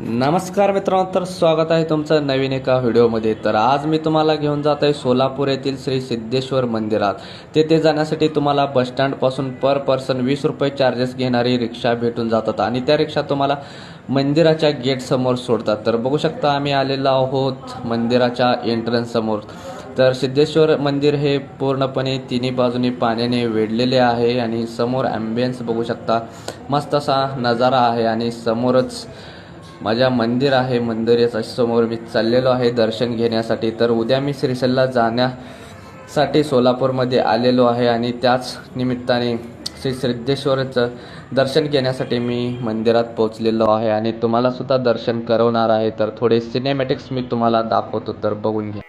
नमस्कार मित्रांनो, तर स्वागत आहे तुमचं नवीन एका व्हिडिओमध्ये। तर आज मी तुम्हाला घेऊन जात आहे सोलापूर येथील श्री सिद्धेश्वर मंदिरात। तेथे जाण्यासाठी तुम्हाला बस स्टँड पासून पर पर्सन 20 रुपये चार्जेस घेणारी रिक्षा भेटून जातात आणि त्या रिक्षा तुम्हाला मंदिराच्या गेट समोर सोडतात। तर बघू शकता आम्ही आलेलो आहोत मंदिराच्या एंट्रन्स समोर। तर सिद्धेश्वर मंदिर हे पूर्णपणे तिन्ही बाजूनी पाण्याने वेढलेले आहे आणि समोर ॲम्बियन्स बघू शकता, मस्त असा नजारा आहे आणि समोरच माझ्या मंदिर आहे। मंदिराच्या समोर मी चाललेलो आहे दर्शन घेण्यासाठी। तर उद्या मी श्रीशैलला जाण्यासाठी सोलापूरमध्ये आलेलो आहे आणि त्याच निमित्ताने श्री सिद्धेश्वरचं दर्शन घेण्यासाठी मी मंदिरात पोहोचलेलो आहे आणि तुम्हाला सुद्धा दर्शन करवणार आहे। तर थोडे सिनेमॅटिक्स मी तुम्हाला दाखवतो, तर बघून घ्या।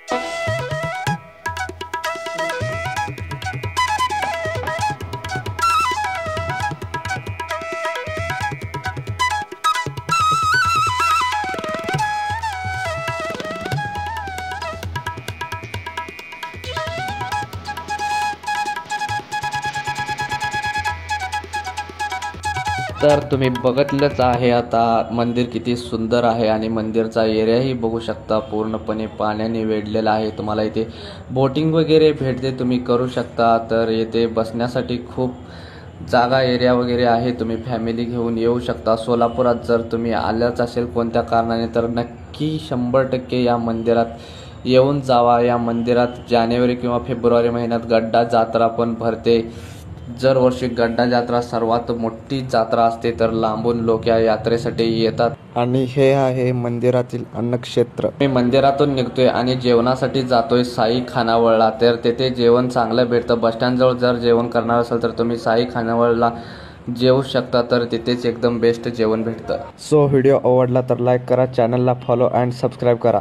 तर तुम्ही बघितलंच आहे आता मंदिर किती सुंदर आहे आणि मंदिरचा एरियाही बघू शकता, पूर्णपणे पाण्याने वेढलेला आहे। तुम्हाला इथे बोटिंग वगैरे भेटते, तुम्ही करू शकता। तर येथे बसण्यासाठी खूप जागा एरिया वगैरे आहे, तुम्ही फॅमिली घेऊन येऊ शकता। सोलापुरात जर तुम्ही आल्याच असेल कोणत्या कारणाने तर नक्की 100% या मंदिरात येऊन जावा। या मंदिरात जानेवारी किंवा फेब्रुवारी महिन्यात गड्डा जत्रा पण भरते। दरवर्षी गड्डा जत्रा सर्वात मोठी जत्रा असते, तर लांबून लोक या यात्रेसाठी येतात। आणि हे आहे मंदिरातील अन्नक्षेत्र। मी मंदिरातून निघतोय आणि जेवणासाठी जातोय साई खानावळला। तर तेथे जेवण चांगलं भेटतं। बसस्टँड जवळ जर जेवण करणार असाल तर तुम्ही साई खानावळला जेवू शकता, तर तिथेच एकदम बेस्ट जेवण भेटतं। सो व्हिडिओ आवडला तर लाईक करा, चॅनलला फॉलो अँड सबस्क्राईब करा।